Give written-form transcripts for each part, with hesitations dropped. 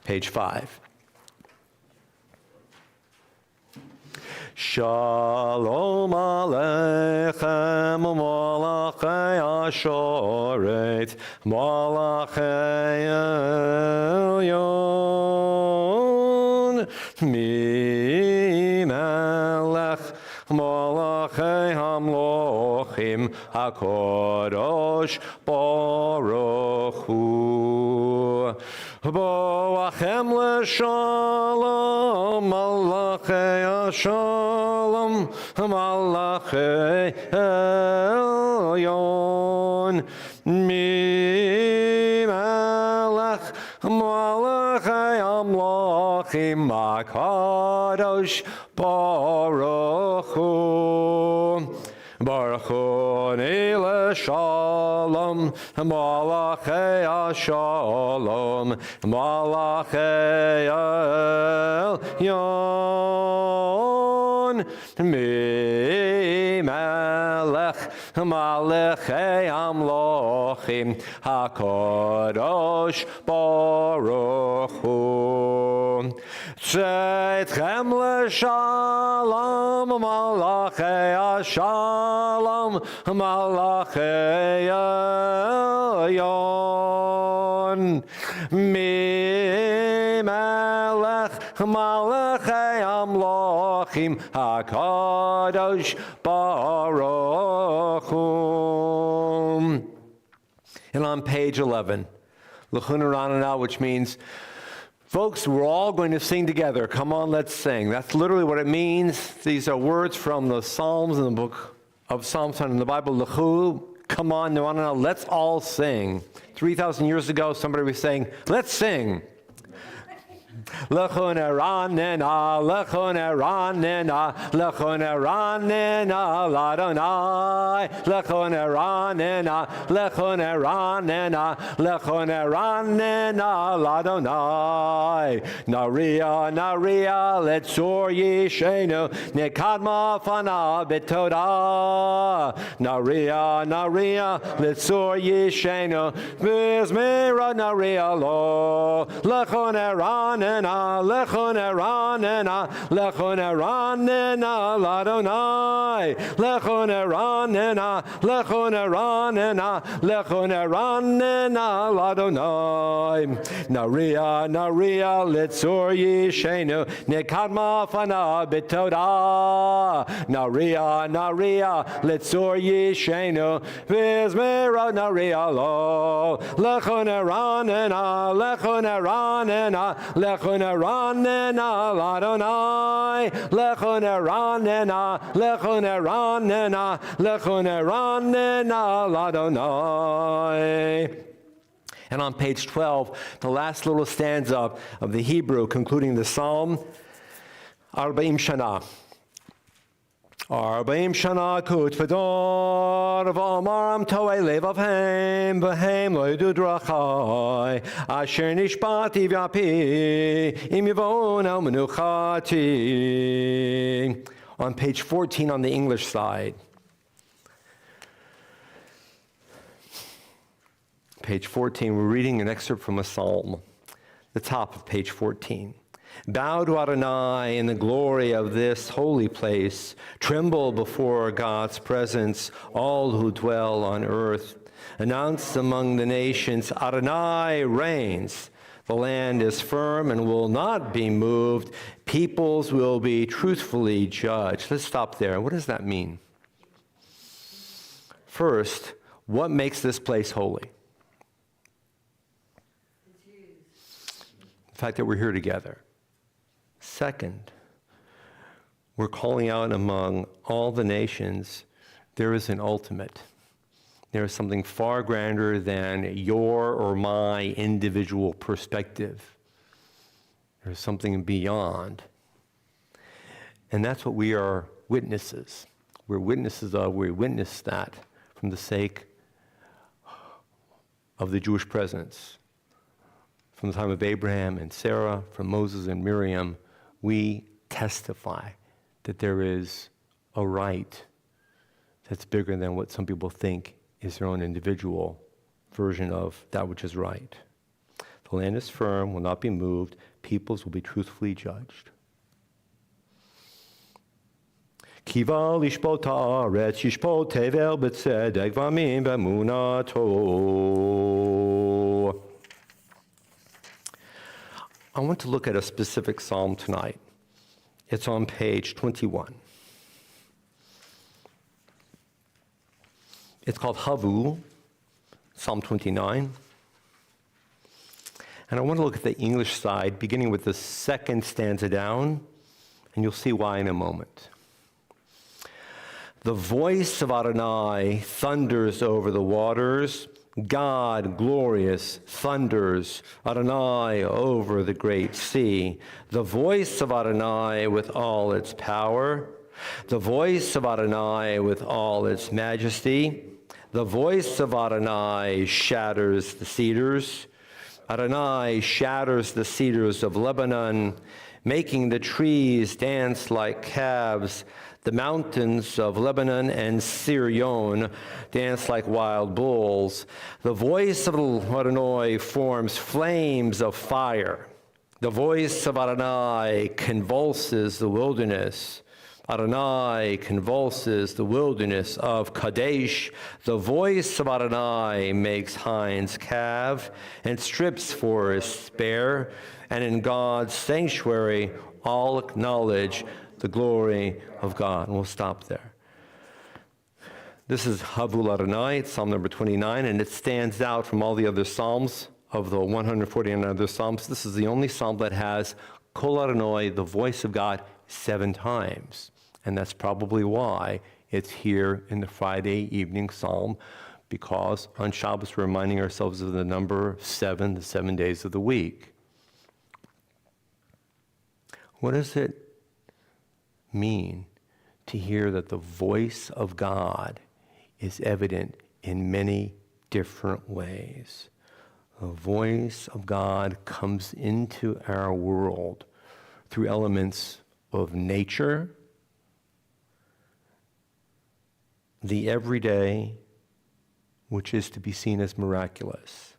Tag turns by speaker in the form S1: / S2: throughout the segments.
S1: page 5. Shalom Aleichem Malachei Ashoret Malachei Elyon Mi Melech Malachei Hamlochim HaKadosh Baruch Hu Boachem L'Shalom Malachei Shalom Malachei Elyon Mi Melech Malachei Amlachim HaKadosh Baruch Hu Baruch Hu Nile Shalom Malachei Shalom Malachei Elyon Mi Melech Malachei Amlochim HaKadosh Baruch Hu Tzedchem L'Shalom Malachei Shalom Malachei Elyon Mi Melech Malachei Amlochim HaKadosh Baruch Hu. And on page 11, L'chun Ranana, which means, folks, we're all going to sing together. Come on, let's sing. That's literally what it means. These are words from the Psalms in the book of Psalms in the Bible. L'chu, come on, let's all sing. 3,000 years ago, somebody was saying, let's sing. L'chun Ranana, L'chun Ranana, L'chun Ranana, L'Adonai, L'chun Ranana, L'chun Ranana, L'chun Ranana, L'Adonai. Naria, Naria, Letzor Yishenu, Nekadma Fana B'Todah. Naria, Naria, Letzor Yishenu, Vizmira Naria Lo, L'chun Ranana, L'chun Ranana, L'chun Ranana, L'Adonai, L'chun Ranana, L'chun Ranana, L'chun Ranana, L'Adonai. Naria, Naria, Litzor Yishenu, Nekadma Fana B'Todah. Naria, Naria, Litzor Yishenu, Vizmira Naria Lo, L'chun Ranana, L'chun Ranana, L'chun Ranana, L'Adonai, L'chun Ranana, L'chun Ranana, L'chun Ranana, L'Adonai. And on page 12, the last little stanza of the Hebrew concluding the Psalm, Arba'im Shana. Arba'im Shana kut v'dor v'amaram to'ei levavhem v'hem lo yidu drachai asher nishbati v'api im yivon el menuchati. On page 14 on the English side. Page 14, we're reading an excerpt from a psalm, the top of page 14. Bow to Adonai in the glory of this holy place. Tremble before God's presence, all who dwell on earth. Announce among the nations, Adonai reigns. The land is firm and will not be moved. Peoples will be truthfully judged. Let's stop there. What does that mean? First, what makes this place holy? The fact that we're here together. Second, we're calling out among all the nations, there is an ultimate. There is something far grander than your or my individual perspective. There's something beyond. And that's what we are witnesses. We're witnesses of, we witness that from the sake of the Jewish presence. From the time of Abraham and Sarah, from Moses and Miriam, we testify that there is a right that's bigger than what some people think is their own individual version of that which is right. The land is firm, will not be moved. Peoples will be truthfully judged. Kiva lishpot haaretz, yishpot tevel b'tzedek, v'amin b'emunato. I want to look at a specific psalm tonight. It's on page 21. It's called Havu, Psalm 29. And I want to look at the English side, beginning with the second stanza down, and you'll see why in a moment. The voice of Adonai thunders over the waters. God, glorious, thunders, Adonai over the great sea. The voice of Adonai with all its power. The voice of Adonai with all its majesty. The voice of Adonai shatters the cedars. Adonai shatters the cedars of Lebanon, making the trees dance like calves. The mountains of Lebanon and Sirion dance like wild bulls. The voice of Adonai forms flames of fire. The voice of Adonai convulses the wilderness. Adonai convulses the wilderness of Kadesh. The voice of Adonai makes hinds calve and strips forests bare. And in God's sanctuary, all acknowledge the glory of God. And we'll stop there. This is Havul Adonai, it's Psalm number 29, and it stands out from all the other Psalms of the 149 other Psalms. This is the only Psalm that has Kol Adonai, the voice of God, 7 times. And that's probably why it's here in the Friday evening Psalm, because on Shabbos we're reminding ourselves of the number 7, the 7 days of the week. What does it mean to hear that the voice of God is evident in many different ways? The voice of God comes into our world through elements of nature, the everyday, which is to be seen as miraculous.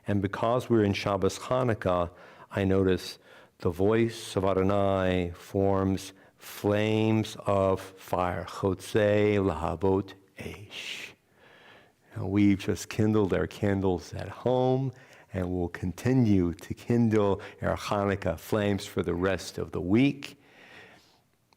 S1: And because we're in Shabbos Hanukkah, I notice the voice of Adonai forms flames of fire. Chotzei lahavot eish. We've just kindled our candles at home, and we'll continue to kindle our Hanukkah flames for the rest of the week.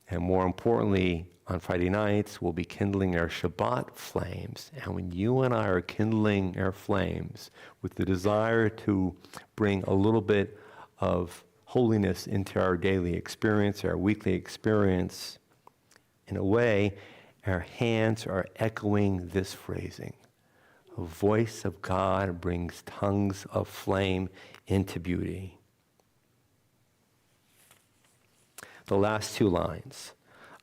S1: And more importantly, on Friday nights, we'll be kindling our Shabbat flames. And when you and I are kindling our flames with the desire to bring a little bit of holiness into our daily experience, our weekly experience, in a way, our hands are echoing this phrasing. The voice of God brings tongues of flame into beauty. The last 2 lines.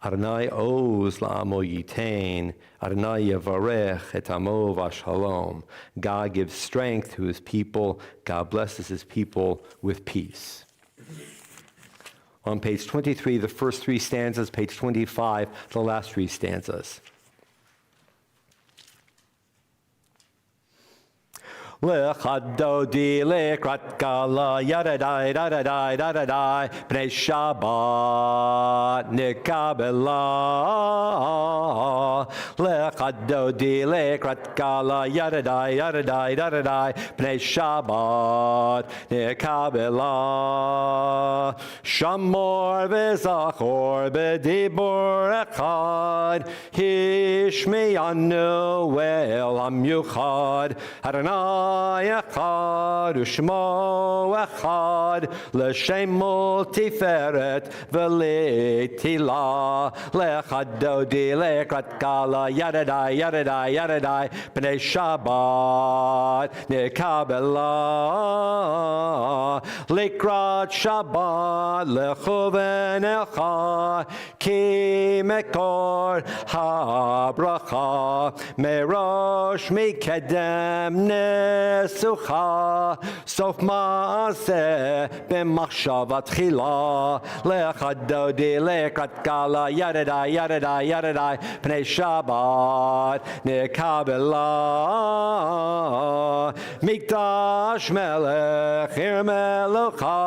S1: Adonai oz la'amo yitain, Adonai yavarech et amo v'shalom. God gives strength to his people. God blesses his people with peace. On page 23, the first 3 stanzas. Page 25, the last 3 stanzas. Lechadodi lekrat kala yadadai dadadai dadadai bnei Shabbat nikabela. Lechadodi lekrat kala yadadai yadadai dadadai bnei Shabbat nikabela. Shamor v'zachor b'dibur echad hishmeyanu el hamyuchad Adonai Echad u'shmo echad l'shemo tiferet v'letila lechad dodi lekrat kala yadadai yadadai yadadai b'nei Shabbat nikabela lekrat Shabbat lechuven echad ki mekor habracha merosh mikedem besucha, sof maaseh b'machshava tchila, lecha dodi lekrat gala, yadadai, yadadai, yadadai, pnei Shabbat nekabela, mikdash melech ir melucha,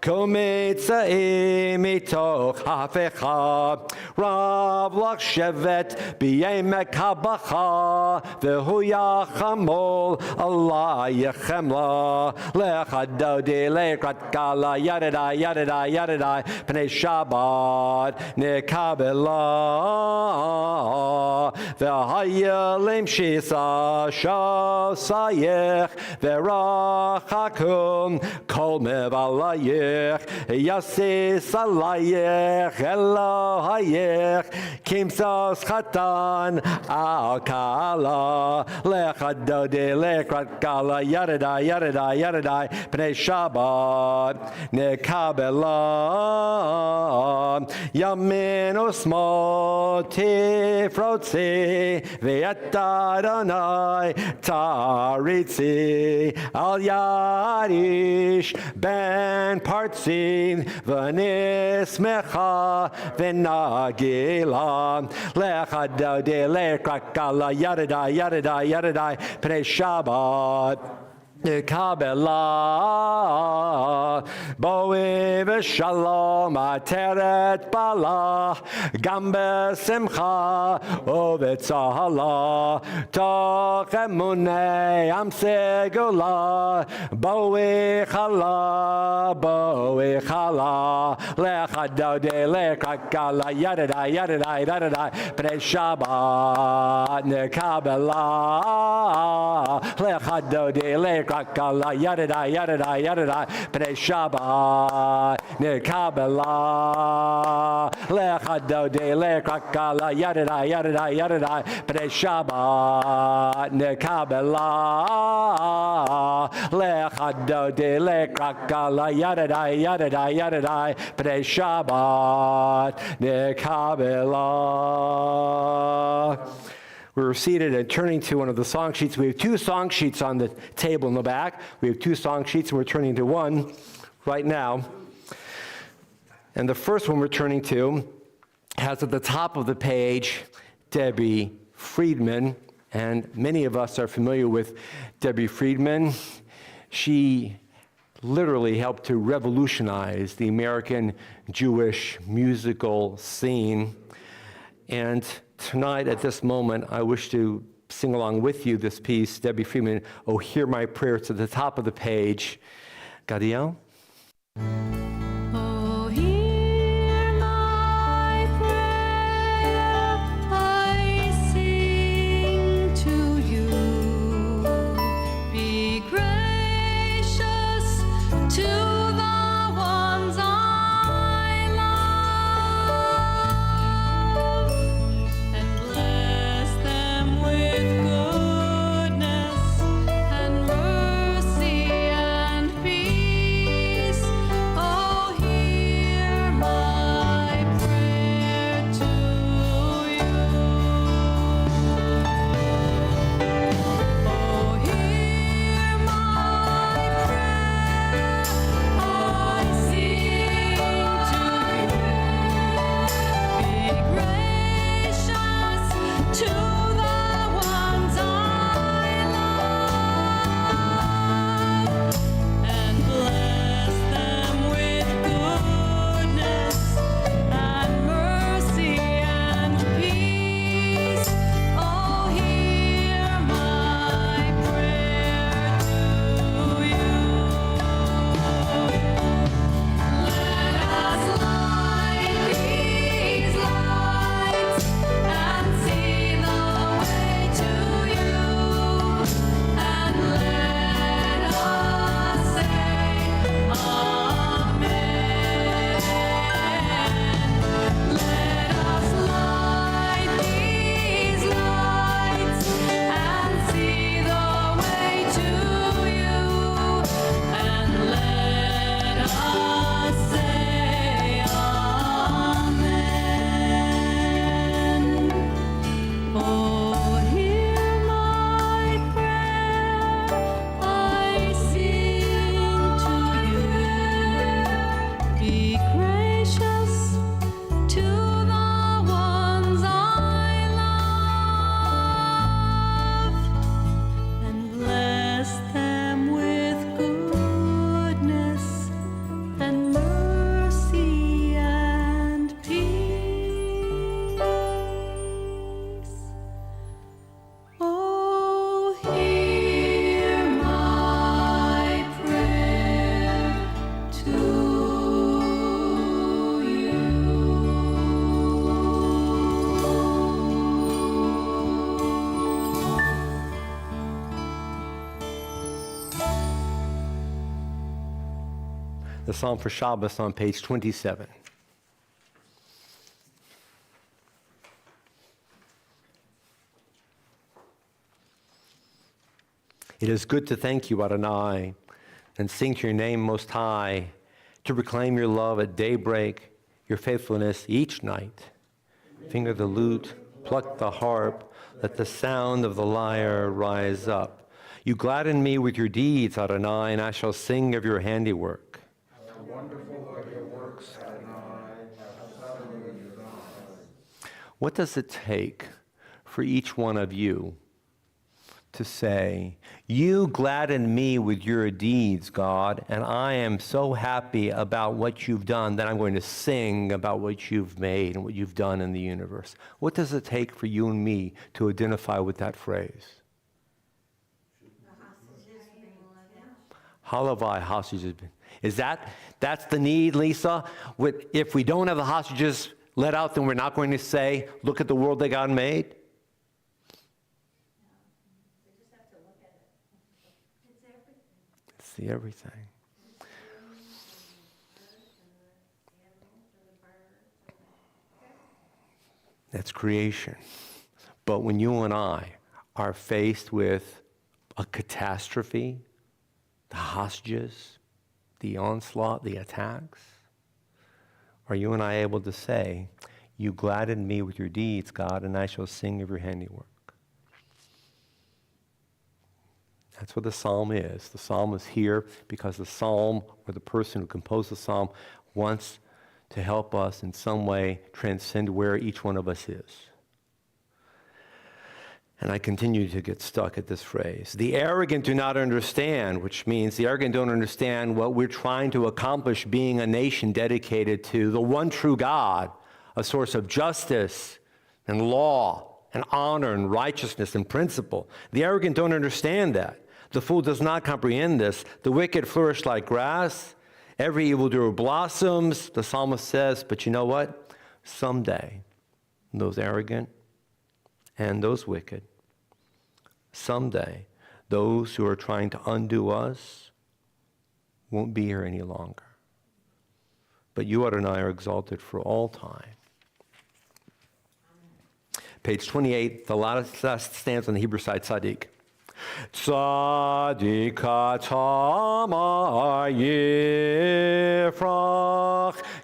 S1: kumitzai mitoch hafecha, rav lach shevet b'yemek habacha, v'hu yachamol Allah yechemla, lecha dodi lekrat gala, yadadai, yadadai, yadadai, pnei Shabbat nekabela, v'hayelim shisa shosayech, v'rachakum kol mevalayech, yasis alayech Elohayech, kimsos chatan al kala, lecha dodi lekrat gala, yadadai, yadadai, yadadai, pnei Shabbat nekabela, yamin usmo tifrotzi, v'et Adonai taritzi, al yarish ben partzi, v'nismecha v'nagila, lecha dodi lekrat gala, yadadai, yadadai, yadadai, pnei Shabbat Kabela, Boe v'shalom ateret bala, gam besimcha u'v'tzahala, toch emunei am segula, boe chala, lecha dodi lekrat gala, yadadai, yadadai, yadadai, pnei Shabbat nekabela, lecha dodi lekrat gala, yadadai, yadadai, yadadai, pnei Shabbat nekabela, lecha dodi lekrat gala, yadadai, yadadai, yadadai, pnei Shabbat nekabela, lecha dodi lekrat gala, yadadai, yadadai, yadadai, pnei Shabbat nekabela. We're seated and turning to one of the song sheets. We have two song sheets on the table in the back. We have two song sheets, and we're turning to one right now. And the first one we're turning to has at the top of the page Debbie Friedman, and many of us are familiar with Debbie Friedman. She literally helped to revolutionize the American Jewish musical scene. And tonight, at this moment, I wish to sing along with you this piece, Debbie Friedman, "Oh, Hear My Prayer." It's at the top of the page. Gadiel?
S2: Oh, hear my prayer, I sing to you. Be gracious to the ones I love, and bless them with goodness and mercy and peace. Oh,
S1: The Psalm for Shabbat on page 27. It is good to thank you, Adonai, and sing to your name most high, to proclaim your love at daybreak, your faithfulness each night. Finger the lute, pluck the harp, let the sound of the lyre rise up. You gladden me with your deeds, Adonai, and I shall sing of your handiwork.
S3: How wonderful are your works, Adonai, how suddenly your eyes.
S1: What does it take for each one of you to say, you gladden me with your deeds, God, and I am so happy about what you've done that I'm going to sing about what you've made and what you've done in the universe? What does it take for you and me to identify with that phrase? Halavai, hostages. That's the need, Lisa? If we don't have the hostages let out, then we're not going to say, look at the world that God made? It's the everything. That's creation. But when you and I are faced with a catastrophe, the hostages, the onslaught, the attacks, are you and I able to say, you gladdened me with your deeds, God, and I shall sing of your handiwork? That's what the psalm is. The psalm is here because the psalm, or the person who composed the psalm, wants to help us in some way transcend where each one of us is. And I continue to get stuck at this phrase. The arrogant do not understand, which means the arrogant don't understand what we're trying to accomplish being a nation dedicated to the one true God, a source of justice and law and honor and righteousness and principle. The arrogant don't understand that. The fool does not comprehend this. The wicked flourish like grass. Every evildoer blossoms, the psalmist says, but you know what? Someday, those arrogant and those wicked, someday, those who are trying to undo us won't be here any longer. But you, Adonai, are exalted for all time. Page 28, the last stanza on the Hebrew side, Tzaddik. Tzaddik tamar yifrach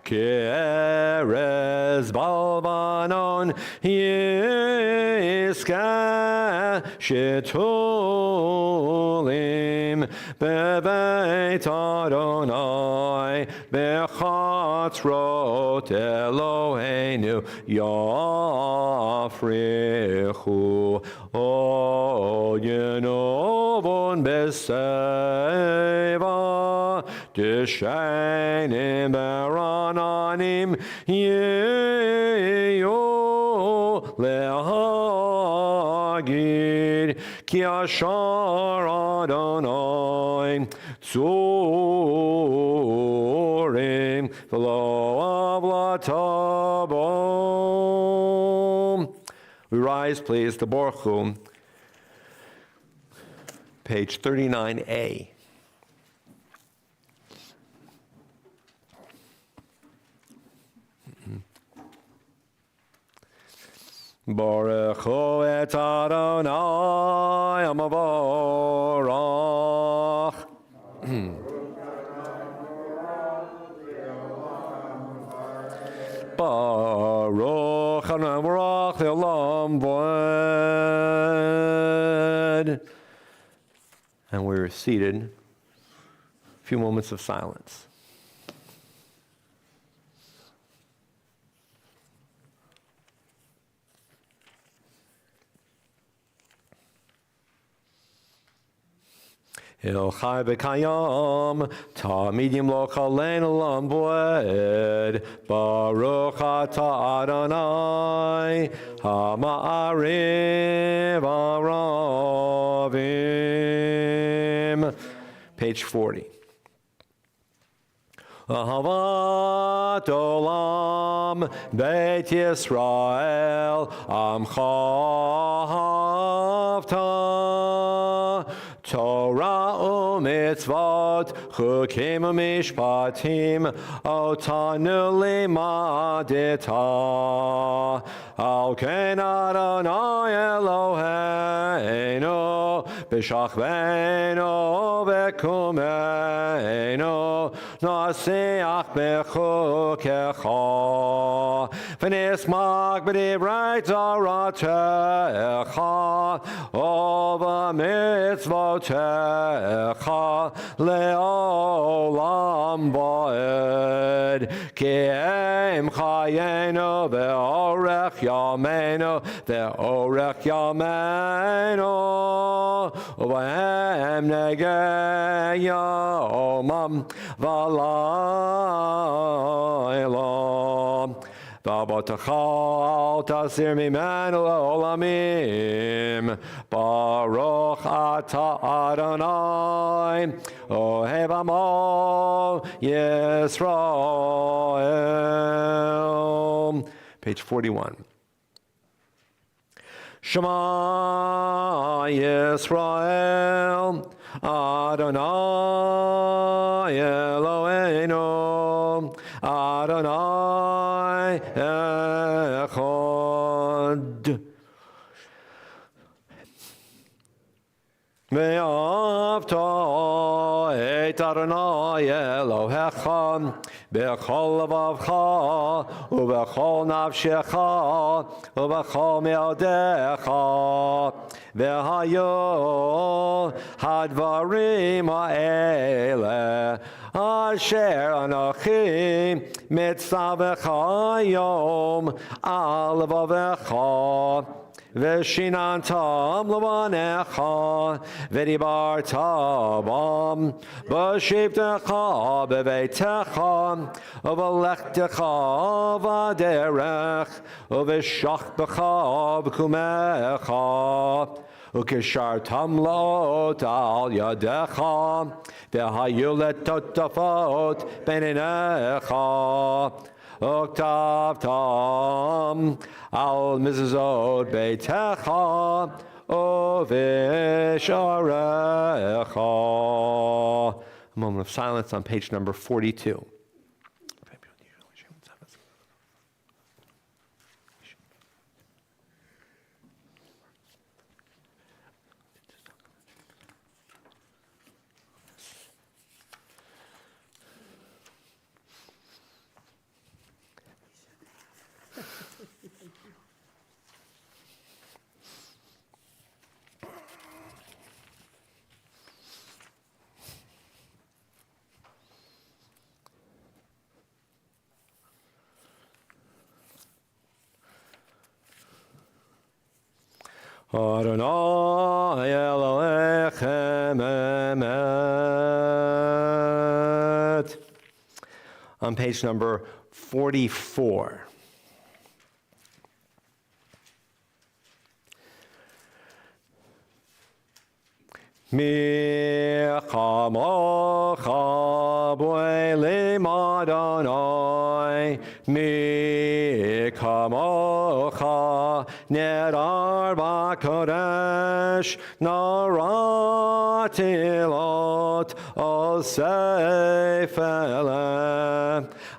S1: ke'erez balbanon yiska shetulim bebeit Adonai bechatzrot Eloheinu yafrichu o yenovon beseva deshenim berananim yeyo lehagid ki ashar Adonai tzurim v'lo avlatabom. We rise, please, to Baruch Hu, page 39a. Baruch Hu et Adonai Amavorach. Baruch Adonai Amavorach Le'olam Voed. And we're seated. A few moments of silence. El Chai B'Kayam, Tamidim Lo Chalein Olam Voed, Baruch Atah Adonai, Ha'ma'ariv Aravim. Page 40. Ahavat Olam, Beit Yisrael, Amcha Ahavta, Torah u'mitzvot, chukim u'mishpatim, otanu limadita. Al ken Adonai Eloheinu, b'shachveinu v'kumeinu, nasiach b'chukecha, v'nismach b'divrei toratecha, v'mitzvotecha, le'olam va'ed, ki em chayenu v'orech yameinu, v'orech yameinu, v'hem negei yomam v'layla. V'abotecha al tasir mimenu le'olamim, Baruch ata Adonai, ohev amo Yisrael. Page 41. Shema Yisrael, Adonai Eloheinu, Adonai Echad. Ve'avta et Adonai Elohecha b'chol levavcha u'b'chol nafshecha u'b'chol me'odecha ve'hayu hadvarim ha'ele asher anochi mitzavecha yom al levavecha Veshinantam lavanecha, v'dibartabam, b'shivtecha b'veitecha, v'lechtecha v'derech, v'shachbecha v'kumecha, v'kishartam la'ot al yadecha, v'hayu letotafot b'ninecha, Oktavtam al mizazot beitecha uvisharecha. A moment of silence on page number 42. Adonai Elohechem emet. On page number 44. Mi chamocha b'elim Adonai, mi chamocha nerar b'kodesh, naratilot al seifele,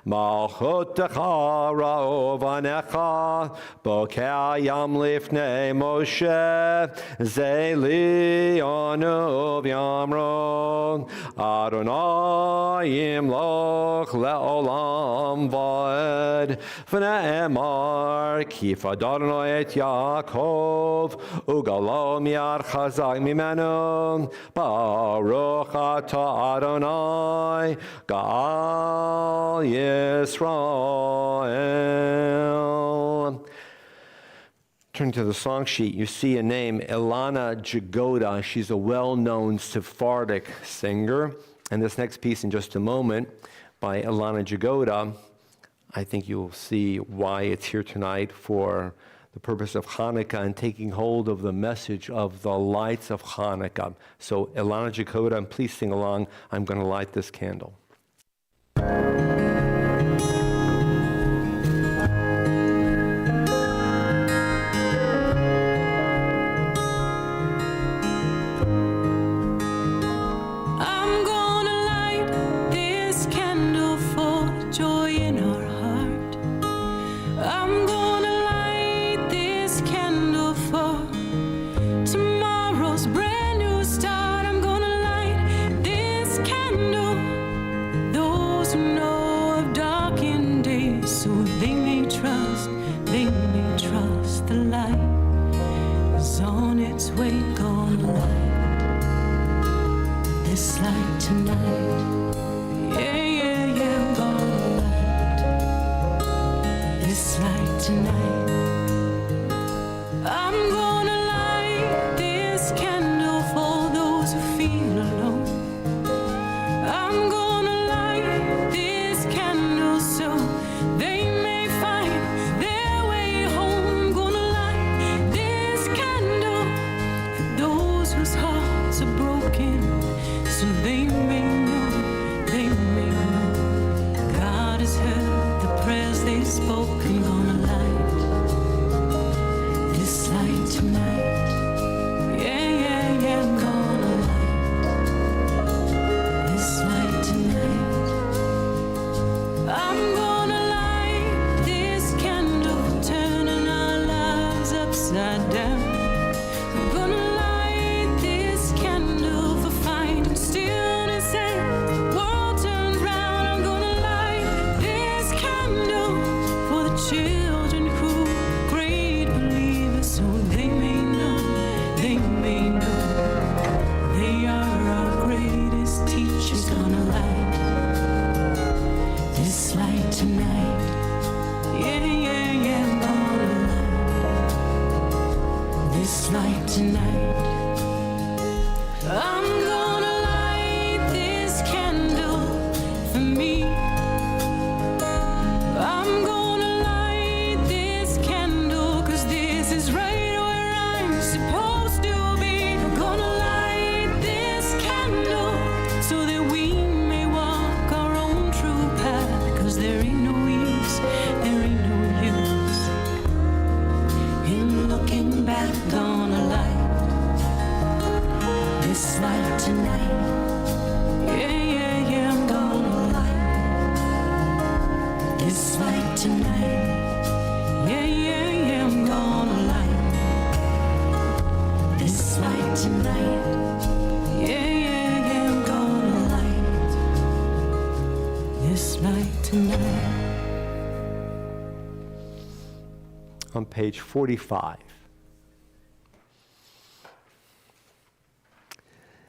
S1: malchutecha ra'ovanecha, bokeh yam lifnei Moshe, zeli Anuv Yamron, Adonai Yimloch le'olam va'ed, v'ne'emar kif Adonai et Yaakov, ugalo mi'ar chazak mimenu, Baruch ata Adonai, Ga'al Yisrael. Turning to the song sheet, you see a name, Ilana Jagoda. She's a well-known Sephardic singer. And this next piece in just a moment by Ilana Jagoda, I think you'll see why it's here tonight for the purpose of Hanukkah and taking hold of the message of the lights of Hanukkah. So Ilana Jagoda, and please sing along. I'm going to light this candle.
S2: tonight. Yeah, yeah, yeah, I'm gonna light this light tonight. I'm gonna light this candle for those who feel alone. I'm gonna light this candle so they may find their way home. I'm gonna light this candle for those whose hearts are broken, so they may know God has heard the prayers they've spoken. Gonna light this light tonight. Yeah, yeah, yeah, I'm gonna light this light tonight. I'm gonna light this candle for turning our lives upside down. I'm gonna light this candle for finding stillness and the world turns round. I'm gonna light this candle for the children who are great believers, so they may know they are our greatest teachers. Gonna light this light tonight. Yeah, yeah, yeah, I'm gonna light this light tonight. I'm gonna light this candle for me. I'm gonna light this candle 'cause this is right where I'm supposed to be. I'm gonna light this candle so that we may walk our own true path, 'cause there ain't no use in looking back. Gonna light this light tonight. Yeah, yeah, yeah, I'm gonna light this light tonight. Yeah, yeah, yeah, I'm gonna light this light tonight. Yeah, yeah, yeah, I'm gonna light this light tonight.
S1: On page 45.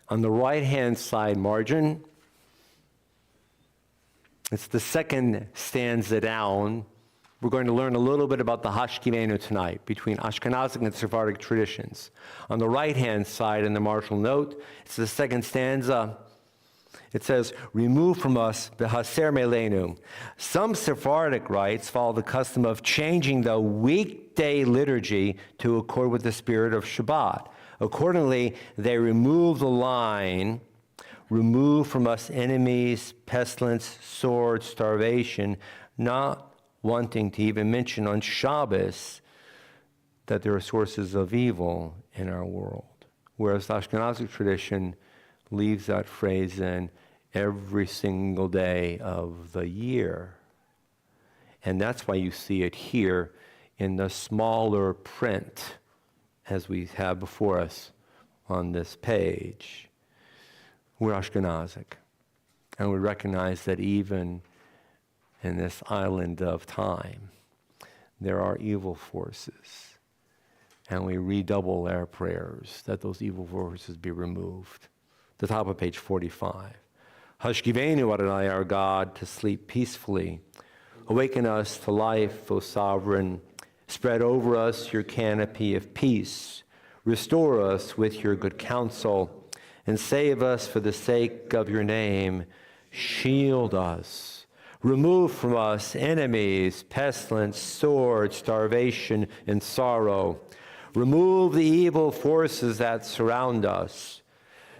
S1: On the right-hand side margin, it's the second stanza down. We're going to learn a little bit about the Hashkivenu tonight, between Ashkenazic and Sephardic traditions. On the right-hand side in the marginal note, it's the second stanza. It says, remove from us b'haser melenu. Some Sephardic rites follow the custom of changing the weekday liturgy to accord with the spirit of Shabbat. Accordingly, they remove the line, remove from us enemies, pestilence, sword, starvation, not wanting to even mention on Shabbos that there are sources of evil in our world. Whereas the Ashkenazic tradition leaves that phrase in every single day of the year. And that's why you see it here in the smaller print as we have before us on this page. We're Ashkenazic, and we recognize that even in this island of time, there are evil forces, and we redouble our prayers that those evil forces be removed. The top of page 45. Hashkivenu Adonai, our God, to sleep peacefully. Awaken us to life, O Sovereign. Spread over us your canopy of peace. Restore us with your good counsel, and save us for the sake of your name. Shield us. Remove from us enemies, pestilence, sword, starvation, and sorrow. Remove the evil forces that surround us.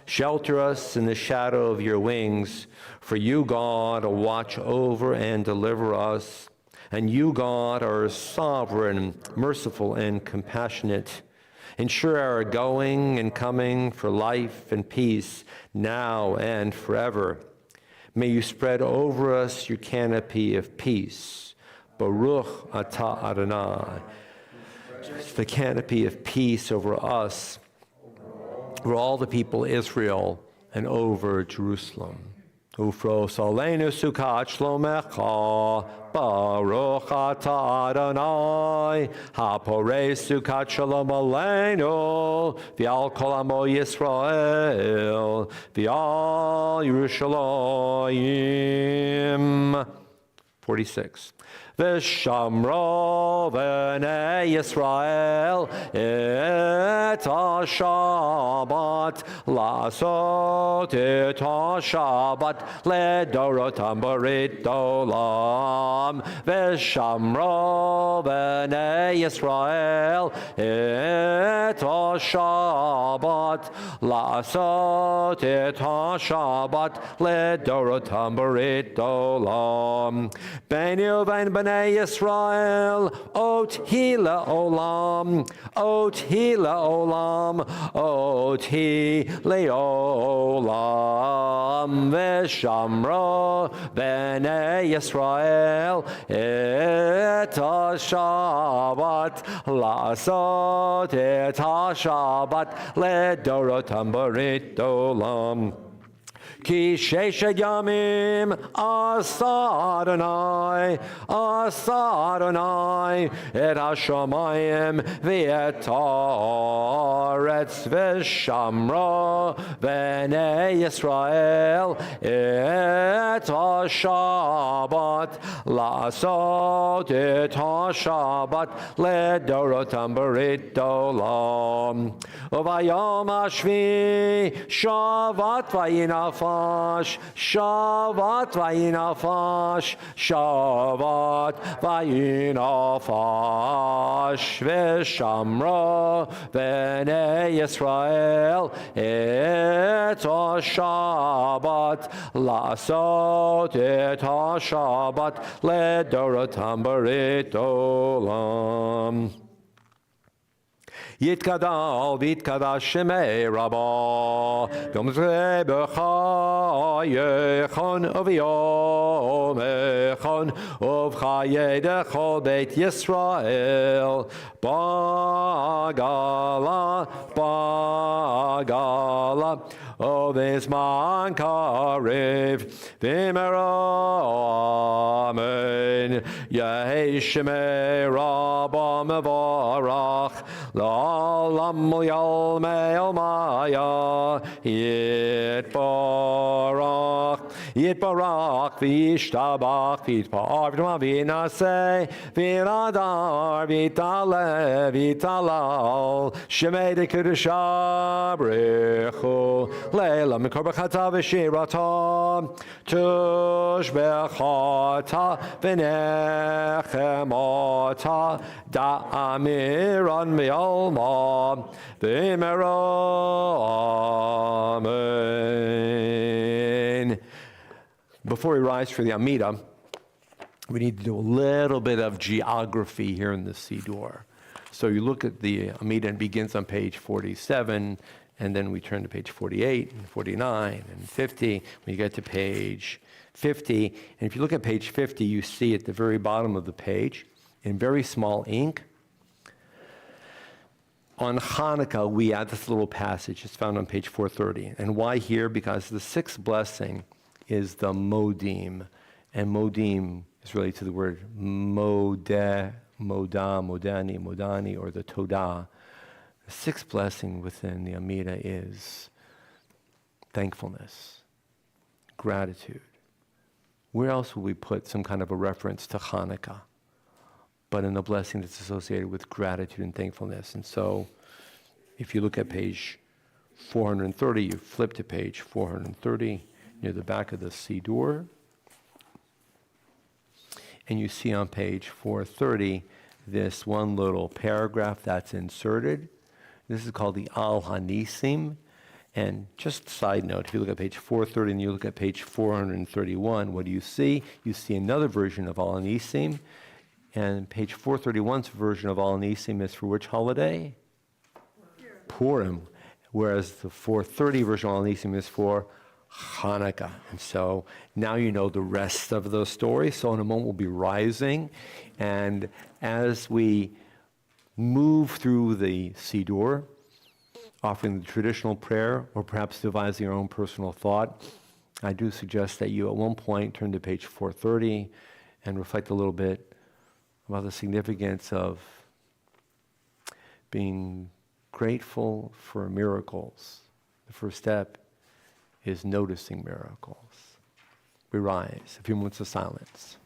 S1: Shelter us in the shadow of your wings, for you, God, will watch over and deliver us. And you, God, are sovereign, merciful, and compassionate. Ensure our going and coming for life and peace, now and forever. May you spread over us your canopy of peace. Baruch atah Adonai. The canopy of peace over us, over all the people of Israel, and over Jerusalem. Ufros aleinu sukat shlomecha, Baruch atah Adonai, haporei sukat shalom aleinu, v'al kol amo Yisrael, v'al Yerushalayim. 46. V'shamro v'nei Yisrael et ha-Shabbat lasot et ha-Shabbat ledorotam barit olam. V'shamro v'nei Yisrael et ha-Shabbat lasot et ha-Shabbat ledorotam barit olam. Beni uvein b'nei Yisrael, ot hila olam, ot hila olam, ot hila olam, v'shamro b'nei Yisrael, et ha-Shabbat, lasot et ha-Shabbat, ledorotam barit olam. Ki sheshet yamim asa Adonai et hashamayim v'et haaretz v'shamro v'nei Yisrael et ha-Shabbat lasot et ha-Shabbat ledorotam barit olam. Uvayom hashvi Shabbat vayinafash, Shabbat vayinafash, Shabbat vayinafash, v'shamro v'nei Yisrael et ha-Shabbat lasot et ha-Shabbat ledorotam barit olam. Yitkadal v'yitkadash shemei Rabbah, Yom zeh b'chayechon uv'yom echon uv'chayedechol beit Yisrael, Bagala, Bagala, Ovizman Karev, Vimera, Amen, Yehi Shemei Rabbah Mevarach, La'olam Yalmei Maya, Yitbarach, V'yishtabach, V'yitpar, V'yinaseh, V'yinadar, V'yitaleh, V'yitalal, Shemei D'Kedusha Brechu, Leila Mikor B'chata V'shirata, Tush B'chata V'nechemata, Da'amiran V'yalma, V'imera, Amen. Before we rise for the Amidah, we need to do a little bit of geography here in the Siddur. So you look at the Amidah, and it begins on page 47, and then we turn to page 48 and 49 and 50. When you get to page 50, and if you look at page 50, you see at the very bottom of the page, in very small ink, on Hanukkah, we add this little passage. It's found on page 430. And why here? Because the sixth blessing is the modim. And modim is related to the word modeh, modah, modani, modani, or the todah. The sixth blessing within the Amidah is thankfulness, gratitude. Where else will we put some kind of a reference to Hanukkah but in the blessing that's associated with gratitude and thankfulness? And so if you look at page 430, you flip to page 430 near the back of the Siddur, and you see on page 430 this one little paragraph that's inserted. This is called the Al Hanisim. And just a side note, if you look at page 430 and you look at page 431, what do you see? You see another version of Al Hanisim. And page 431's version of Al Hanisim is for which holiday? Purim. Whereas the 430 version of Al Hanisim is for Hanukkah. And so now you know the rest of the story. So in a moment we'll be rising. And as we move through the Siddur, offering the traditional prayer, or perhaps devising our own personal thought, I do suggest that you at one point turn to page 430 and reflect a little bit about the significance of being grateful for miracles. The first step is noticing miracles. We rise, a few moments of silence.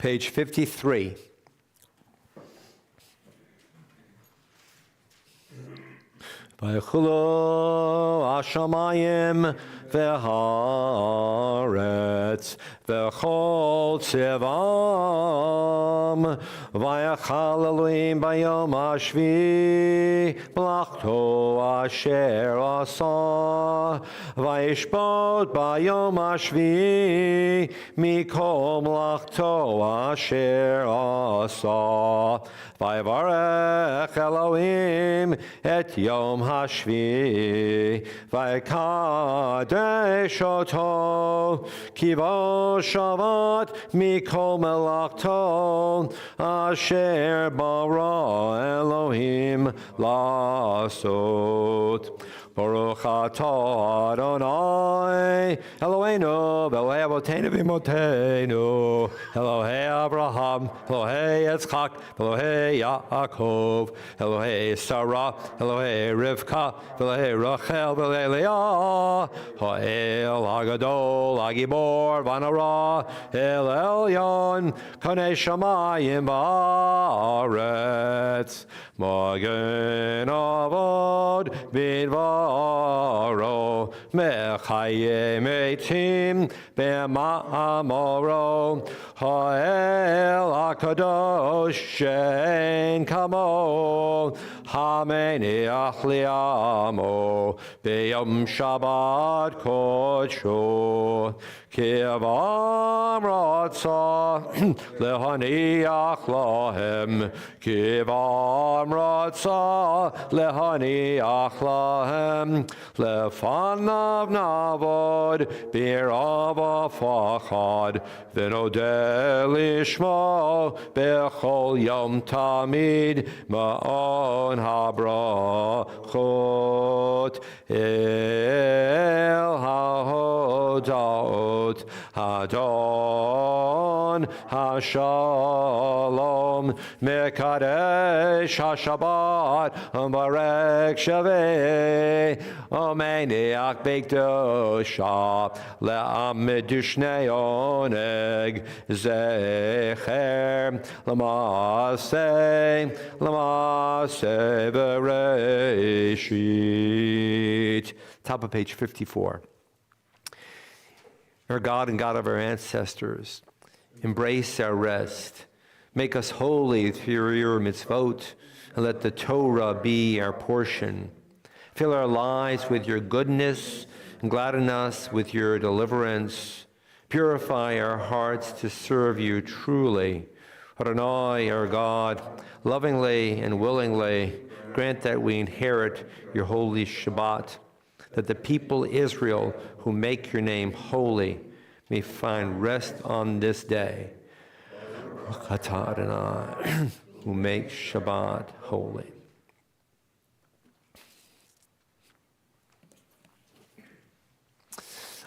S1: Page 53. Vaychulu hashamayim v'haaretz v'chol tzivam vayachal Elohim bayom hashvi melachto asher asa vayishbot bayom hashvi mikol melachto asher asa vayivarech Elohim et yom hashvi vaykadesh oto kivo shavat mikol melachto asher bara Elohim lasot. Baruch atah Adonai Eloheinu Elohei Avotenu v'Imotenu Elohei Abraham Elohei Yitzchak Elohei Yaakov Elohei Sarah Elohei Rivka Elohei Rachel Elohei Leah Ha'el Hagadol Hagibor Vanara El Elyon Kanei Shamayim Ba'aretz Magen Avod Bidvaro Mechaye Metim B'Ma'amoro Ha'el HaKadosh She'en Kamo Ha'meniach Li'amo B'Yom Shabbat Kodsho Kivam Ratzah Lehaniach Lahem Kivam Ratzah Lehaniach Lahem Lefanav Navod B'Rav Afachad V'nodeh Lishmo B'chol Yom Tamid Ma'on HaBrachot El HaHodot Hadon HaShalom Mekadesh HaShabbat Barek Shaveh Omeniach Beikdosha Le'amidushne Oneg Zecher Lamase Bereshit. Top of page 54. Our God and God of our ancestors, embrace our rest. Make us holy through your mitzvot, and let the Torah be our portion. Fill our lives with your goodness, and gladden us with your deliverance. Purify our hearts to serve you truly. Adonai, our God, lovingly and willingly grant that we inherit your holy Shabbat, that the people Israel who make your name holy may find rest on this day. Adonai, who makes Shabbat holy. I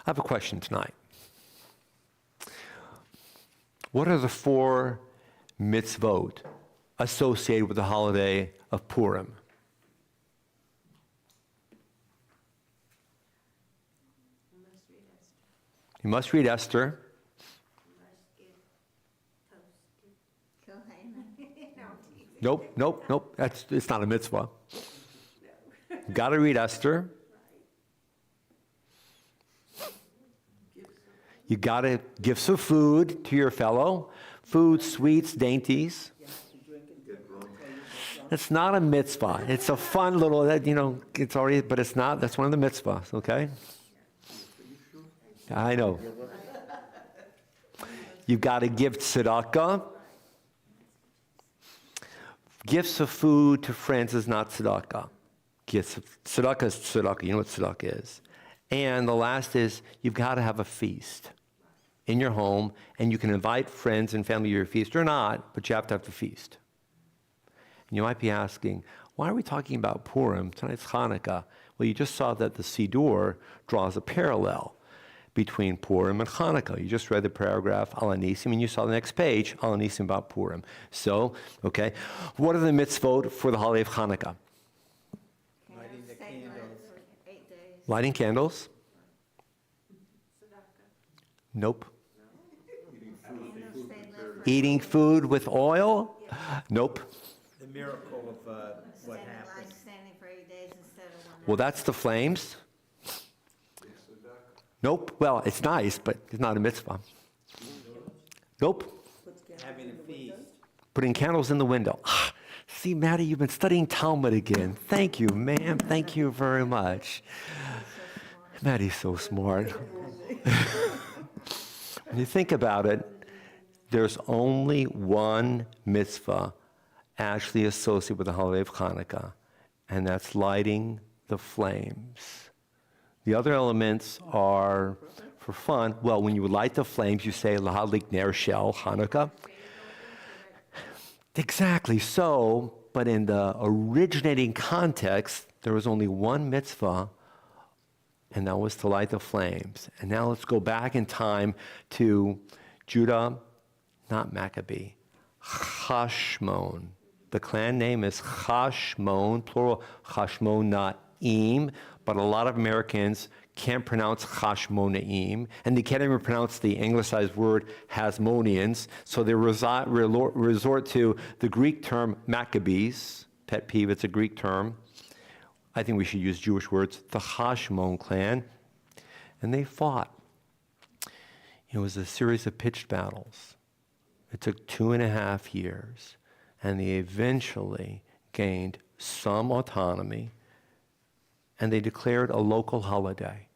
S1: have a question tonight. What are the 4 mitzvot associated with the holiday of Purim? You must read Esther. Nope. It's not a mitzvah. You got to read Esther. You got to give some food to your fellow. Food, sweets, dainties. It's not a mitzvah. It's a fun little, it's already, but it's not. That's one of the mitzvahs, okay? I know. You've got to give tzedakah. Gifts of food to friends is not tzedakah. Tzedakah is tzedakah. You know what tzedakah is. And the last is you've got to have a feast in your home, and you can invite friends and family to your feast or not, but you have to have the feast. And you might be asking, why are we talking about Purim? Tonight's Hanukkah. Well, you just saw that the Siddur draws a parallel between Purim and Hanukkah. You just read the paragraph, Al Anisim, and you saw the next page, Al Anisim about Purim. So, okay, what are the mitzvot for the holiday of Hanukkah?
S3: Lighting the candles.
S4: 8 days.
S1: Lighting candles? Nope.
S4: Candles stay lit for
S1: Eating food with oil? Nope.
S3: The miracle of what
S4: Standing, like
S3: happened.
S4: standing for 8 days instead of 1
S1: Well,
S4: night.
S1: that's the flames. Nope. Well, it's nice, but it's not a mitzvah. Nope.
S3: Having a feast.
S1: Putting candles in the window. See, Maddie, you've been studying Talmud again. Thank you, ma'am. Thank you very much. Maddie's so smart. When you think about it, there's only one mitzvah actually associated with the holiday of Hanukkah, and that's lighting the flames. The other elements are for fun. Well, when you light the flames, you say, Lahadlik ner shel Hanukkah. Exactly so, but in the originating context, there was only one mitzvah, and that was to light the flames. And now let's go back in time to Judah, not Maccabee, Chashmon. The clan name is Chashmon, plural Chashmonaim, but a lot of Americans can't pronounce Chashmonaim, and they can't even pronounce the anglicized word Hasmoneans, so they resort to the Greek term Maccabees. Pet peeve, it's a Greek term. I think we should use Jewish words, the Chashmon clan, and they fought. It was a series of pitched battles. It took 2.5 years, and they eventually gained some autonomy, and they declared a local holiday.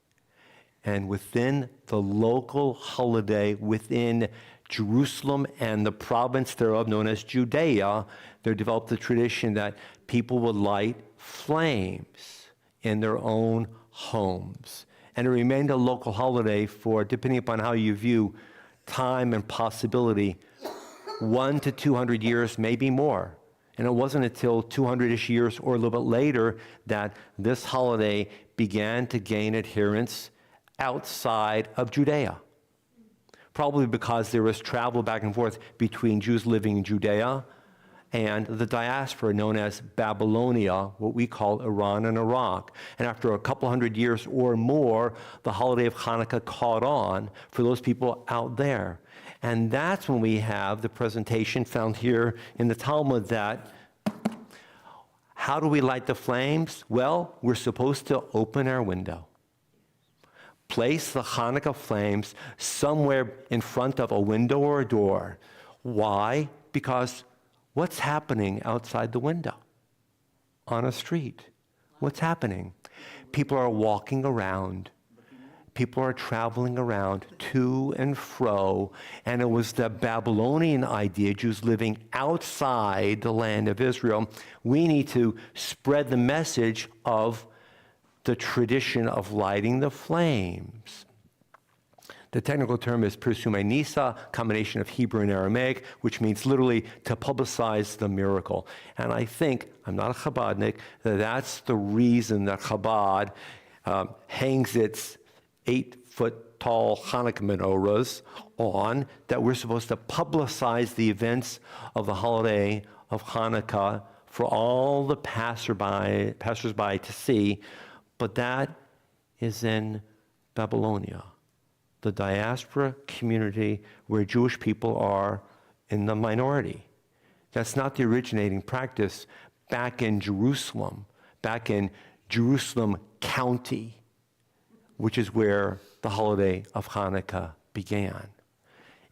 S1: And within the local holiday, within Jerusalem and the province thereof known as Judea, there developed the tradition that people would light flames in their own homes. And it remained a local holiday for, depending upon how you view time and possibility, 100 to 200 years, maybe more. And it wasn't until 200-ish years or a little bit later that this holiday began to gain adherents outside of Judea. Probably because there was travel back and forth between Jews living in Judea and the diaspora known as Babylonia, what we call Iran and Iraq. And after a couple hundred years or more, the holiday of Hanukkah caught on for those people out there. And that's when we have the presentation found here in the Talmud that, how do we light the flames? Well, we're supposed to open our window. Place the Hanukkah flames somewhere in front of a window or a door. Why? Because what's happening outside the window? On a street. What's happening? People are walking around. People are traveling around to and fro, and it was the Babylonian idea, Jews living outside the land of Israel. We need to spread the message of the tradition of lighting the flames. The technical term is Pirsumei Nisa, combination of Hebrew and Aramaic, which means literally to publicize the miracle. And I think, I'm not a Chabadnik, that's the reason that Chabad hangs its 8-foot-tall Hanukkah menorahs on, that we're supposed to publicize the events of the holiday of Hanukkah for all the passersby to see. But that is in Babylonia, the diaspora community where Jewish people are in the minority. That's not the originating practice back in Jerusalem County, which is where the holiday of Hanukkah began.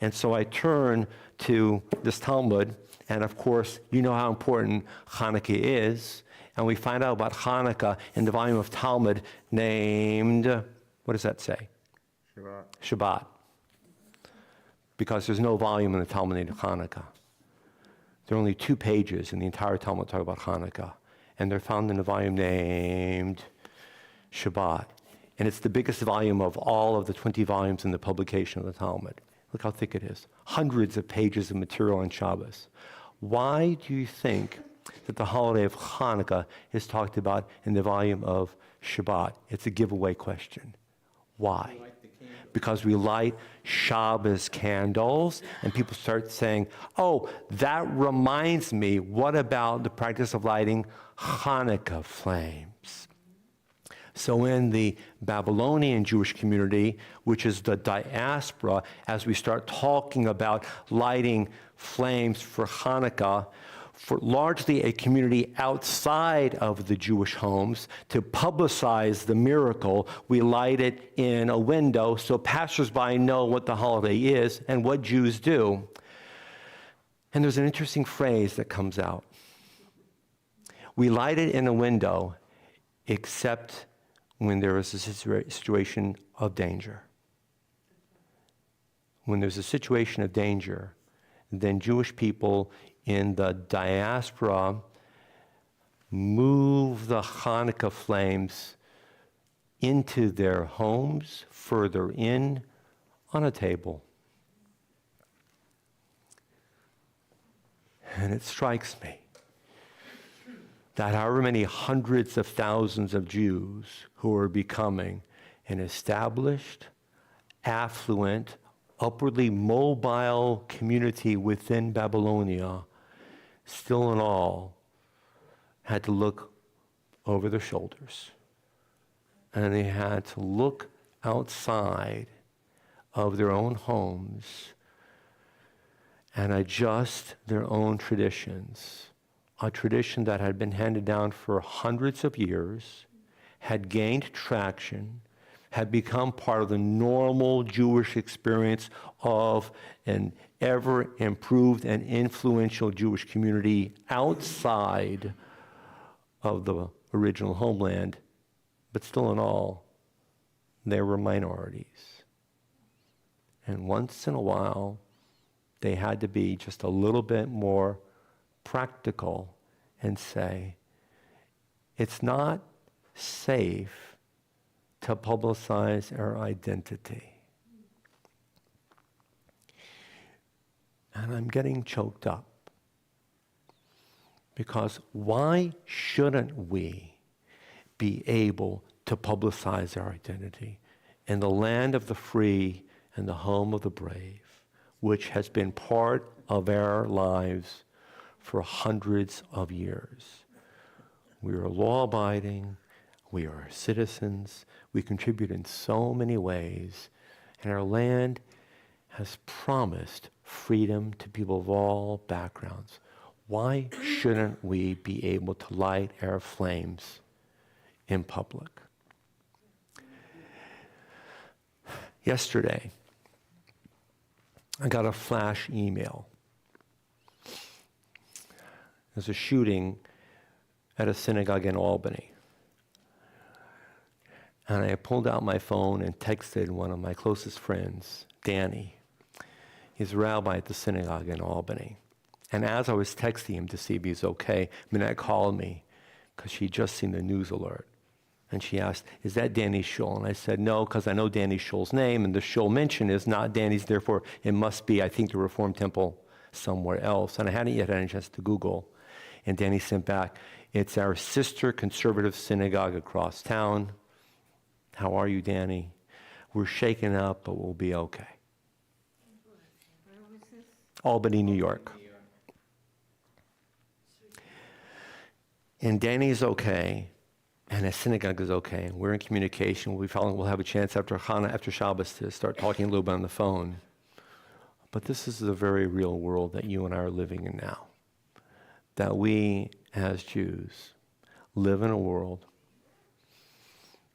S1: And so I turn to this Talmud, and of course, you know how important Hanukkah is, and we find out about Hanukkah in the volume of Talmud named, what does that say? Shabbat. Because there's no volume in the Talmud named Hanukkah. There are only 2 pages in the entire Talmud talk about Hanukkah, and they're found in a volume named Shabbat. And it's the biggest volume of all of the 20 volumes in the publication of the Talmud. Look how thick it is. Hundreds of pages of material on Shabbos. Why do you think that the holiday of Hanukkah is talked about in the volume of Shabbat? It's a giveaway question. Why? Because we light Shabbos candles, and people start saying, oh, that reminds me, what about the practice of lighting Hanukkah flames? So in the Babylonian Jewish community, which is the diaspora, as we start talking about lighting flames for Hanukkah, for largely a community outside of the Jewish homes, to publicize the miracle, we light it in a window so passersby know what the holiday is and what Jews do. And there's an interesting phrase that comes out. We light it in a window except when there is a situation of danger. When there's a situation of danger, then Jewish people in the diaspora move the Hanukkah flames into their homes, further in, on a table. And it strikes me that however many hundreds of thousands of Jews who are becoming an established, affluent, upwardly mobile community within Babylonia, still in all, had to look over their shoulders. And they had to look outside of their own homes and adjust their own traditions. A tradition that had been handed down for hundreds of years, had gained traction, had become part of the normal Jewish experience of an ever improved and influential Jewish community outside of the original homeland, but still in all, they were minorities. And once in a while, they had to be just a little bit more practical and say, it's not safe to publicize our identity. And I'm getting choked up. Because why shouldn't we be able to publicize our identity in the land of the free and the home of the brave, which has been part of our lives for hundreds of years? We are law-abiding, we are citizens, we contribute in so many ways, and our land has promised freedom to people of all backgrounds. Why shouldn't we be able to light our flames in public? Yesterday, I got a flash email. There's a shooting at a synagogue in Albany. And I pulled out my phone and texted one of my closest friends, Danny. He's a rabbi at the synagogue in Albany. And as I was texting him to see if he's okay, Minette called me because she'd just seen the news alert. And she asked, is that Danny Schul? And I said, no, because I know Danny Schul's name, and the Schul mention is not Danny's, therefore it must be, I think, the Reformed Temple somewhere else. And I hadn't yet had a chance to Google. And Danny sent back, it's our sister conservative synagogue across town. How are you, Danny? We're shaken up, but we'll be okay.
S4: Where was this?
S1: Albany, New York. And Danny's okay, and his synagogue is okay, and we're in communication. We'll have a chance after Shabbat to start talking a little bit on the phone. But this is the very real world that you and I are living in now. That we, as Jews, live in a world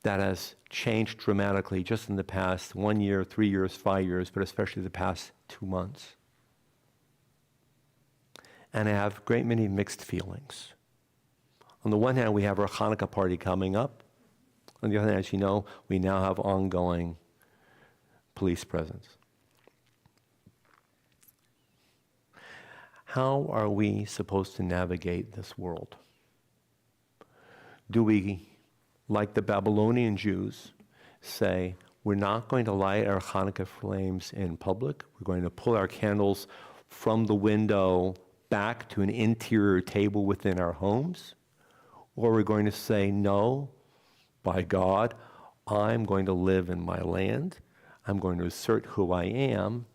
S1: that has changed dramatically just in the past 1 year, 3 years, 5 years, but especially the past 2 months. And I have a great many mixed feelings. On the one hand, we have our Hanukkah party coming up. On the other hand, as you know, we now have ongoing police presence. How are we supposed to navigate this world? Do we, like the Babylonian Jews, say, we're not going to light our Hanukkah flames in public. We're going to pull our candles from the window back to an interior table within our homes? Or we're going to say, no, by God, I'm going to live in my land. I'm going to assert who I am,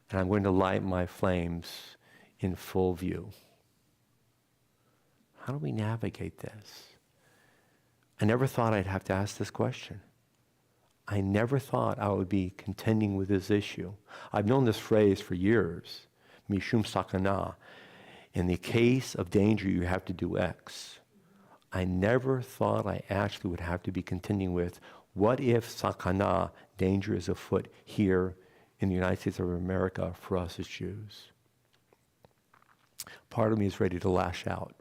S1: and I'm going to light my flames in full view. How do we navigate this? I never thought I'd have to ask this question. I never thought I would be contending with this issue. I've known this phrase for years, mishum sakana. In the case of danger, you have to do X. I never thought I actually would have to be contending with, what if sakana, danger is afoot here in the United States of America for us as Jews? Part of me is ready to lash out.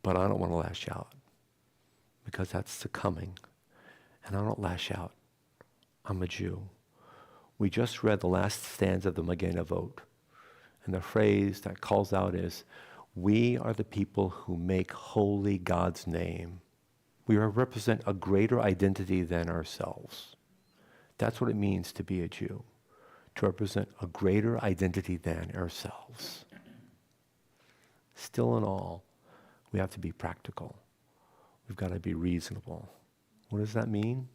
S1: But I don't want to lash out because that's succumbing. And I don't lash out. I'm a Jew. We just read the last stanza of the Magen Avot. And the phrase that calls out is, we are the people who make holy God's name. We represent a greater identity than ourselves. That's what it means to be a Jew, to represent a greater identity than ourselves. Still in all, we have to be practical. We've got to be reasonable. What does that mean?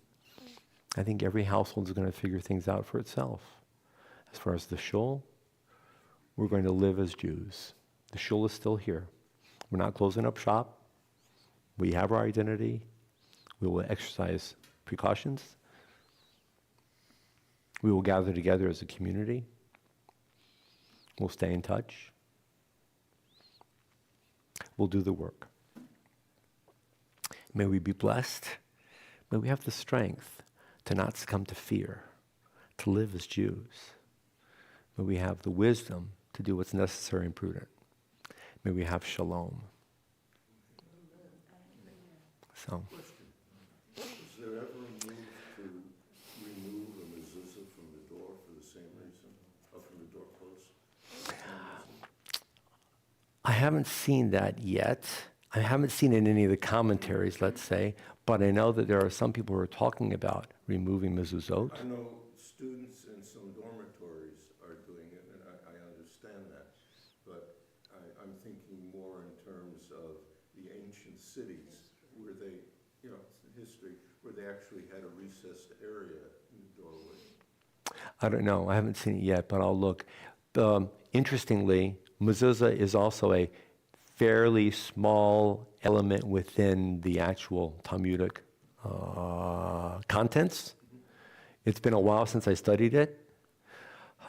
S1: I think every household is going to figure things out for itself. As far as the shul, we're going to live as Jews. The shul is still here. We're not closing up shop. We have our identity. We will exercise precautions. We will gather together as a community. We'll stay in touch. We'll do the work. May we be blessed. May we have the strength to not succumb to fear, to live as Jews. May we have the wisdom to do what's necessary and prudent. May we have shalom. So,
S3: Is there ever a move to remove a mezuzah from the door for the same reason, or from the doorpost?
S1: I haven't seen that yet. I haven't seen it in any of the commentaries, let's say, but I know that there are some people who are talking about removing mezuzot.
S3: I know students in some dormitories are doing it, and I understand that. But I'm thinking more in terms of the ancient cities where they, history, where they actually had a recessed area in the doorway.
S1: I don't know. I haven't seen it yet, but I'll look. Interestingly, mezuzah is also a fairly small element within the actual Talmudic contents. It's been a while since I studied it,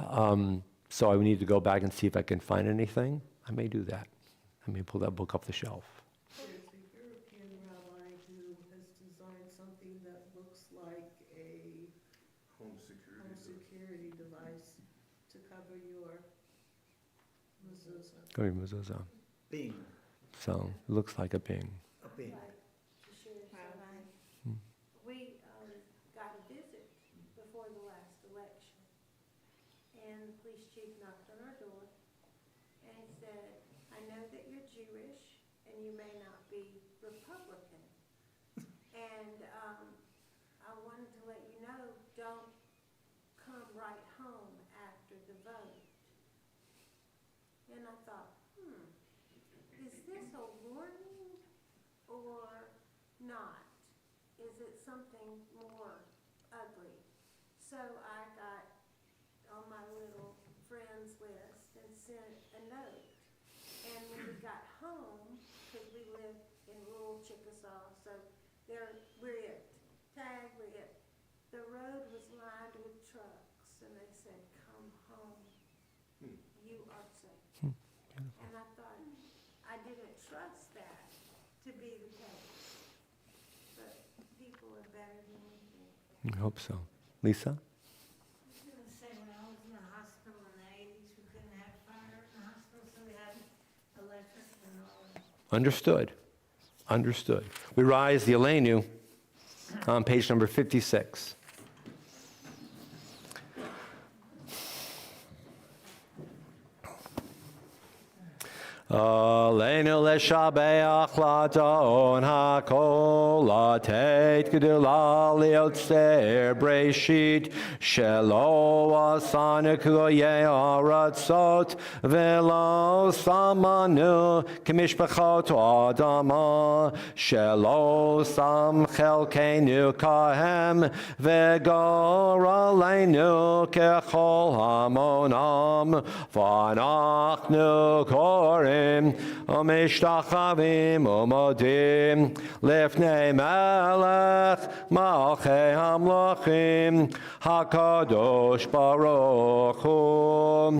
S1: so I need to go back and see if I can find anything. I may do that. I may pull that book off the shelf.
S5: There's a European rabbi who has designed something that looks like a
S3: Home
S5: home
S3: security.
S5: security device to cover your mezuzah.
S1: Go to mezuzah.
S6: Bing,
S1: So it looks like a bing.
S6: a bing.
S4: We got a visit before the last election, and the police chief knocked on our door, and he said, I know that you're Jewish, and you may not be Republican, and I wanted to let you know, don't come right home after the vote. And I thought, is this a warning or not? Is it something more ugly? So I got on my little friends list and sent a note. And when we got home, because we live in rural Chickasaw, so we're it. Tag, we're it. The road was lined with trucks, and they said, come home. You are safe. And I thought, I didn't trust that to be the case. But people are better than we think.
S1: I hope so. Lisa?
S7: I was going to say, when I was in the hospital in the 80s, we couldn't have fire in the hospital, so we had electric and all that.
S1: Understood. Understood. We rise the Elenu on page number 56. Aleinu leshabeach ladon hakol latet gedula liotzer breshit shelo asanu kloye aratzot velo samanu kemishpachot adama shelo sam chelkenu kahem vegor aleinu kechol hamonam vanachnu korim ומשתחווים ומודים לפני מלך מלכי המלכים הקדוש ברוך הוא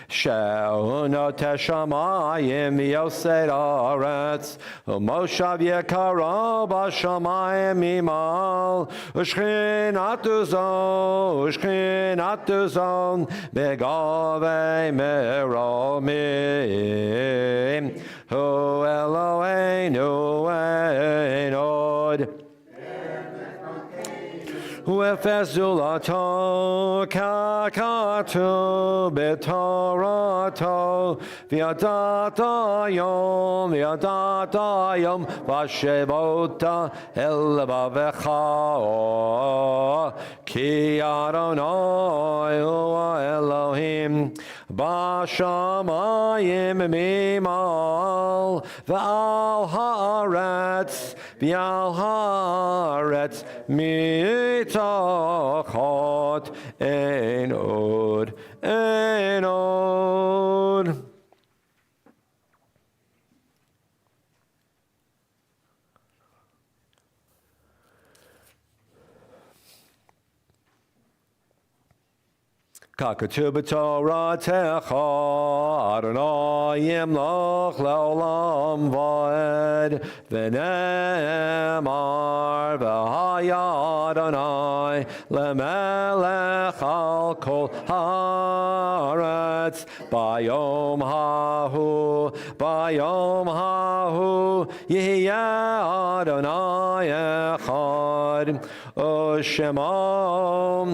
S1: שהוא נוטה שמיים ויוסד הארץ ומושב יקרו בשמיים ממעל ושכינתו זו בגבי מרומים הו אלוהינו אין עוד ואפס זולתו ככתוב בתורתו וידעת היום ושבת אל לבבך כי אדוני הוא האלוהים בשמיים ממעל ועל הארץ מתחת אין עוד. ככתוב בתורתך, אדוני ימלוך לעולם ועד, ונאמר, והיה אדוני למלך על כל הארץ, ביום ההוא יהיה אדוני אחד, ושמו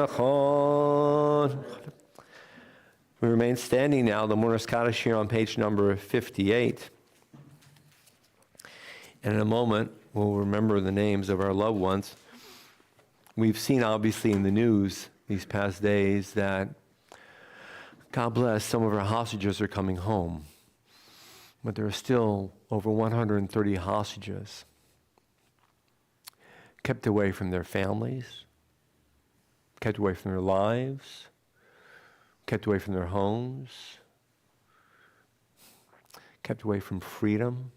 S1: echad. We remain standing now, the Mourner's Kaddish here on page number 58. And in a moment, we'll remember the names of our loved ones. We've seen, obviously, in the news these past days that, God bless, some of our hostages are coming home. But there are still over 130 hostages kept away from their families, kept away from their lives, kept away from their homes, kept away from freedom,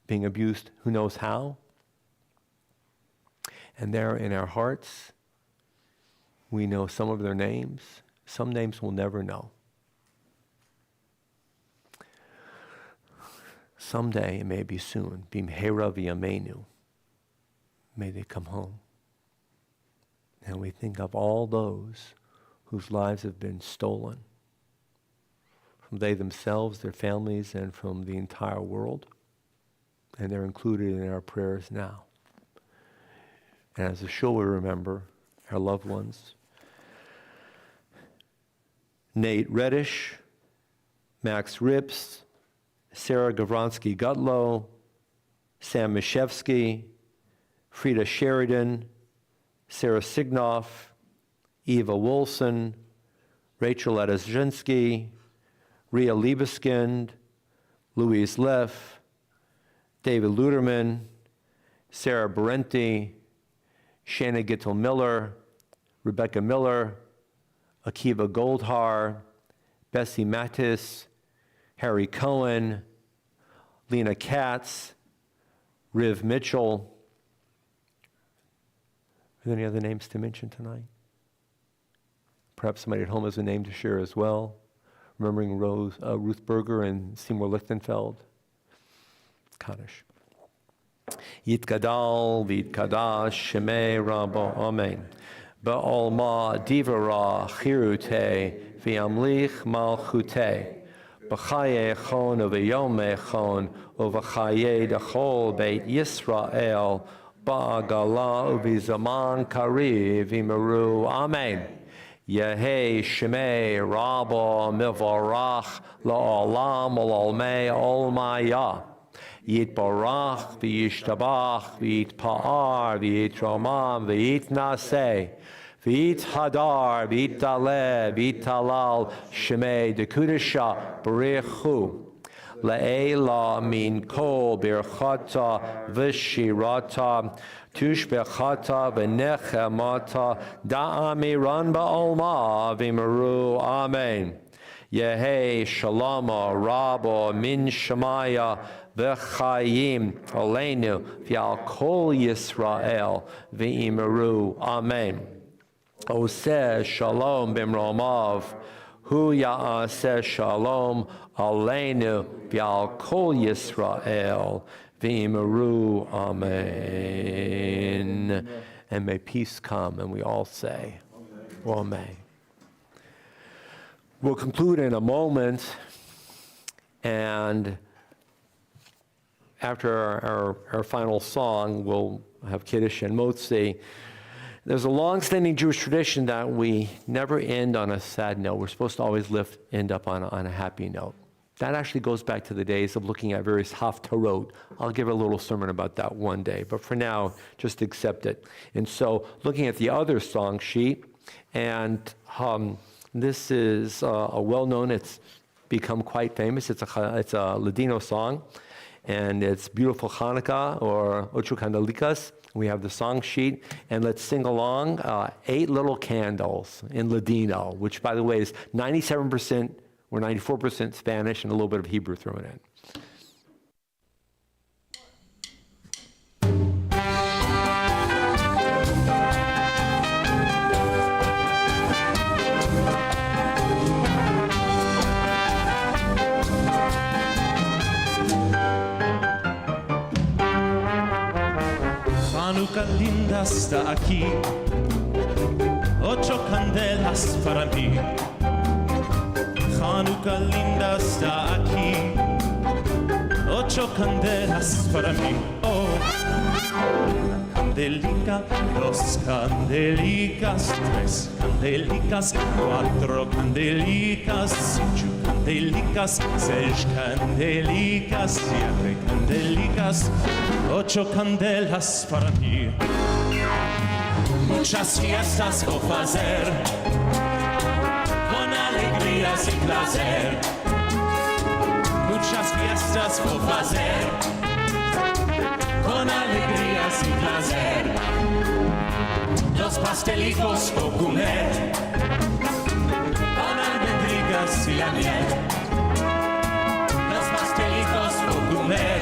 S1: being abused who knows how. And there in our hearts, we know some of their names. Some names we'll never know. Someday, it may be soon, bimheira v'yameinu, may they come home. And we think of all those whose lives have been stolen, from they themselves, their families, and from the entire world. And they're included in our prayers now. And as a shul, we remember our loved ones. Nate Reddish, Max Rips, Sarah Gavronsky-Gutlow, Sam Mishevsky, Frida Sheridan, Sarah Signoff, Eva Wolson, Rachel Adazhinsky, Ria Liebeskind, Louise Leff, David Luderman, Sarah Berenti, Shanna Gittel-Miller, Rebecca Miller, Akiva Goldhar, Bessie Mattis, Harry Cohen, Lena Katz, Riv Mitchell. Are there any other names to mention tonight? Perhaps somebody at home has a name to share as well. Remembering Ruth Berger and Seymour Lichtenfeld. Kaddish. Yitgadal v'yitkadash shemei Rabbo. Amen. Ba'olma divara chirute v'yamlich malchute. B'chaye echon u'v'yom echon u'v'chaye dachol beit Yisrael ba'agala u'v'zaman kariv v'meru. Amen. Yehei shemei Rabbo mivarach la'olam u'l'olmei olmaya. Yitbarach v'yishtabach v'yitpa'ar v'yitromam v'yitnaseh v'yithadar v'yitdaleh v'yittalal shemei dekudesha b'richu Le'ela min kol birchata v'shirata tushbechata v'nechemata da'amiran ba'olma v'imru. Amen. Yehi shalama rabo min shemaya v'chayim aleinu v'al kol Yisrael v'imru. Amen. Oseh shalom b'mromav hu ya'aseh shalom aleinu v'al kol Yisrael v'imru. Amen. And may peace come, and we all say, Amen. We'll conclude in a moment, and after our final song, we'll have Kiddush and Motzi. There's a long-standing Jewish tradition that we never end on a sad note. We're supposed to always end up on a happy note. That actually goes back to the days of looking at various haftarot. I'll give a little sermon about that one day, but for now, just accept it. And so, looking at the other song sheet, and this is a well-known, it's become quite famous. It's a Ladino song, and it's Beautiful Hanukkah, or Ocho Candelitas. We have the song sheet, and let's sing along 8 Little Candles in Ladino, which, by the way, is 97% or 94% Spanish and a little bit of Hebrew thrown in.
S6: Hanukkah linda está aquí, 8 candelas para mí. Hanukkah linda está aquí, 8 candelas para mí. Oh, una candelica, 2 candelicas, 3 candelicas, 4 candelicas, 8 candelicas, 6 candelicas, 7 candelicas, 8 candelas para mí. Muchas fiestas vou fazer, con alegrías y placer. Muchas fiestas vou fazer, con alegrías y placer. Los pastelitos vou comer, con almendrigas y la miel. Los pastelitos vou comer,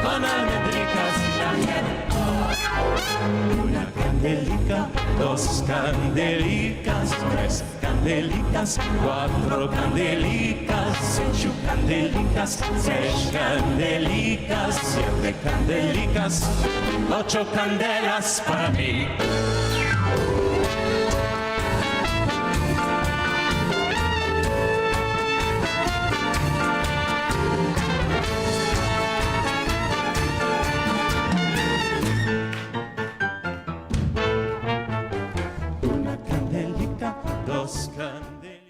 S6: con almendrigas y la miel. Una candelica, 2 candelicas, 3 candelicas, 4 candelicas, 8 candelicas, 6 candelicas, 7 candelicas, 8 candelas para mí. Una candelica, 2 candelicas.